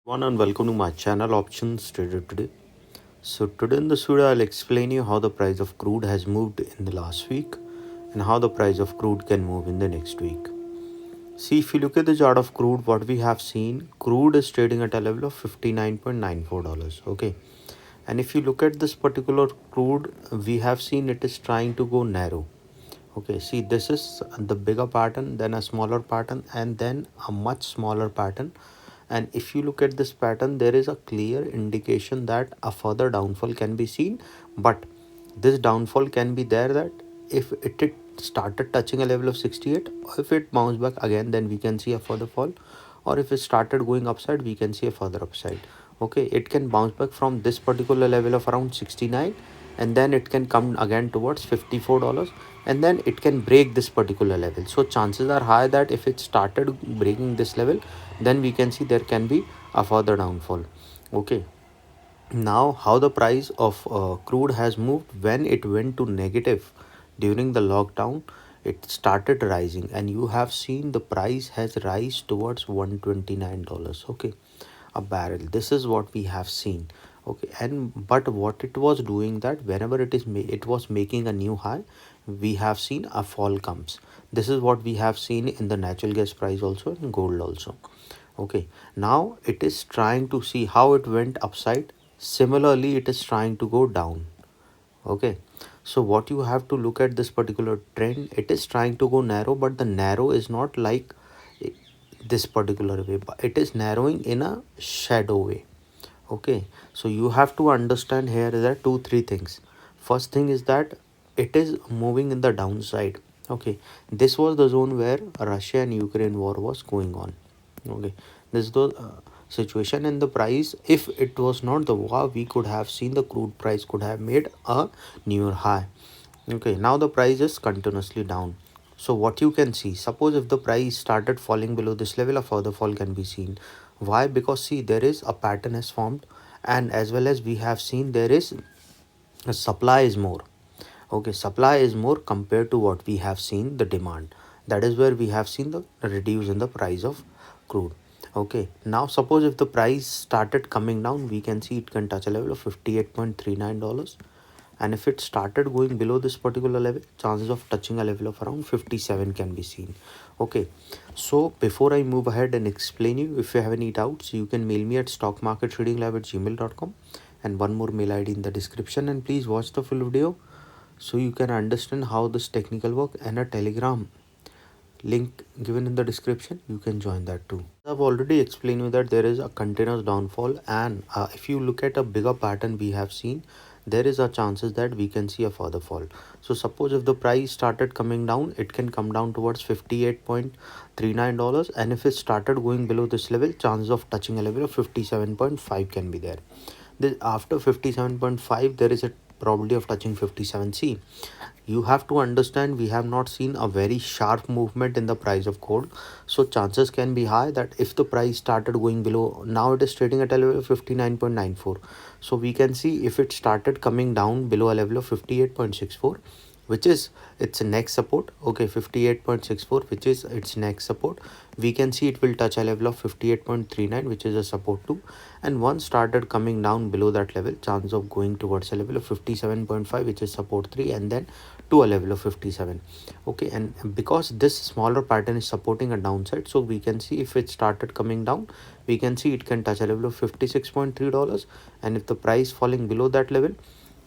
One and welcome to my channel Options Trader Today. So today in this video I'll explain you how the price of crude has moved in the last week and how the price of crude can move in the next week. See, if you look at the chart of crude, what we have seen, crude is trading at a level of $59.94. Okay, and if you look at this particular crude, we have seen it is trying to go narrow. Okay, see, this is the bigger pattern, then a smaller pattern, and then a much smaller pattern. And if you look at this pattern, there is a clear indication that a further downfall can be seen. But this downfall can be there that if it started touching a level of 68, or if it bounced back again, then we can see a further fall. Or if it started going upside, we can see a further upside. Okay, it can bounce back from this particular level of around 69, and then it can come again towards $54, and then it can break this particular level. So chances are high that if it started breaking this level, then we can see there can be a further downfall. Okay, now how the price of crude has moved. When it went to negative during the lockdown, it started rising, and you have seen the price has rise towards $129. Okay, a barrel. This is what we have seen. Okay, and but what it was doing, that whenever it was making a new high, we have seen a fall comes. This is what we have seen in the natural gas price also, in gold also. Okay, now it is trying to see how it went upside. Similarly, it is trying to go down. Okay, so what you have to look at this particular trend, it is trying to go narrow, but the narrow is not like this particular way, but it is narrowing in a shadow way. Okay, so you have to understand here that three things. First thing is that it is moving in the downside. Okay, this was the zone where Russia and Ukraine war was going on. Okay, this is the situation in the price. If it was not the war, we could have seen the crude price could have made a newer high. Okay, now the price is continuously down. So what you can see, suppose if the price started falling below this level, a further fall can be seen. Why? Because see, there is a pattern has formed, and as well as we have seen there is a supply is more. Okay, supply is more compared to what we have seen the demand. That is where we have seen the reduce in the price of crude. Okay, now suppose if the price started coming down, we can see it can touch a level of $58.39, and if it started going below this particular level, chances of touching a level of around 57 can be seen. Okay, so before I move ahead and explain you, if you have any doubts, you can mail me at stockmarkettradinglab@gmail.com, and one more mail id in the description. And please watch the full video so you can understand how this technical work, and a telegram link given in the description, you can join that too. I've already explained you that there is a continuous downfall, and if you look at a bigger pattern we have seen, there is a chances that we can see a further fall. So suppose if the price started coming down, it can come down towards $58.39, and if it started going below this level, chances of touching a level of 57.5 can be there. After 57.5, there is a probability of touching 57c. You have to understand, we have not seen a very sharp movement in the price of gold, so chances can be high that if the price started going below, now it is trading at a level of 59.94, so we can see if it started coming down below a level of 58.64, which is its next support. Okay, 58.64, which is its next support, we can see it will touch a level of 58.39, which is a support too. And once started coming down below that level, chance of going towards a level of 57.5, which is support 3, and then to a level of 57. Okay, and because this smaller pattern is supporting a downside, so we can see if it started coming down, we can see it can touch a level of $56.3, and if the price falling below that level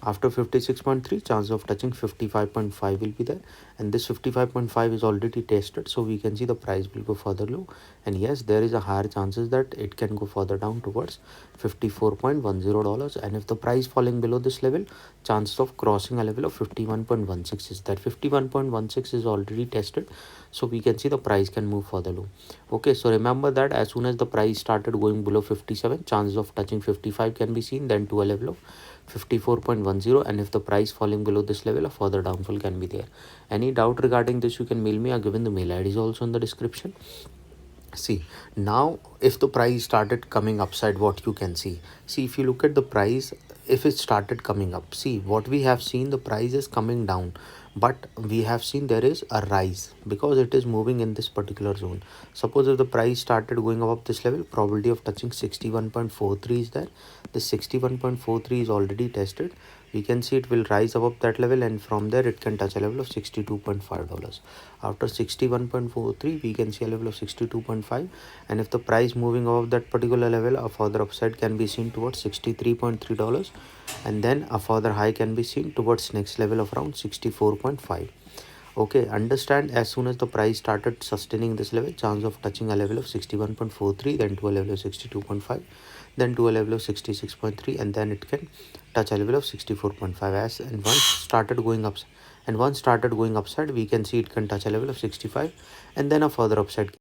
after 56.3, chance of touching 55.5 will be there, and this 55.5 is already tested, so we can see the price will go further low, and yes, there is a higher chances that it can go further down towards $54.10, and if the price falling below this level, chances of crossing a level of 51.16 is that 51.16 is already tested, so we can see the price can move further low. Okay, so remember that as soon as the price started going below 57, chances of touching 55 can be seen, then to a level of 54.10, and if the price falling below this level, a further downfall can be there. Any doubt regarding this, you can mail me. I've given the mail IDs also in the description. See, now if the price started coming upside, what you can see, if you look at the price if it started coming up. See, what we have seen, the price is coming down, but we have seen there is a rise because it is moving in this particular zone. Suppose if the price started going above this level, probability of touching 61.43 is there. The 61.43 is already tested. We can see it will rise above that level, and from there it can touch a level of $62.5. After 61.43 we can see a level of 62.5, and if the price moving above that particular level, a further upside can be seen towards $63.3, and then a further high can be seen towards next level of around 64.5. Okay, understand, as soon as the price started sustaining this level, chance of touching a level of 61.43, then to a level of 62.5, then to a level of 66.3, and then it can touch a level of 64.5. As and once started going upside, we can see it can touch a level of 65, and then a further upside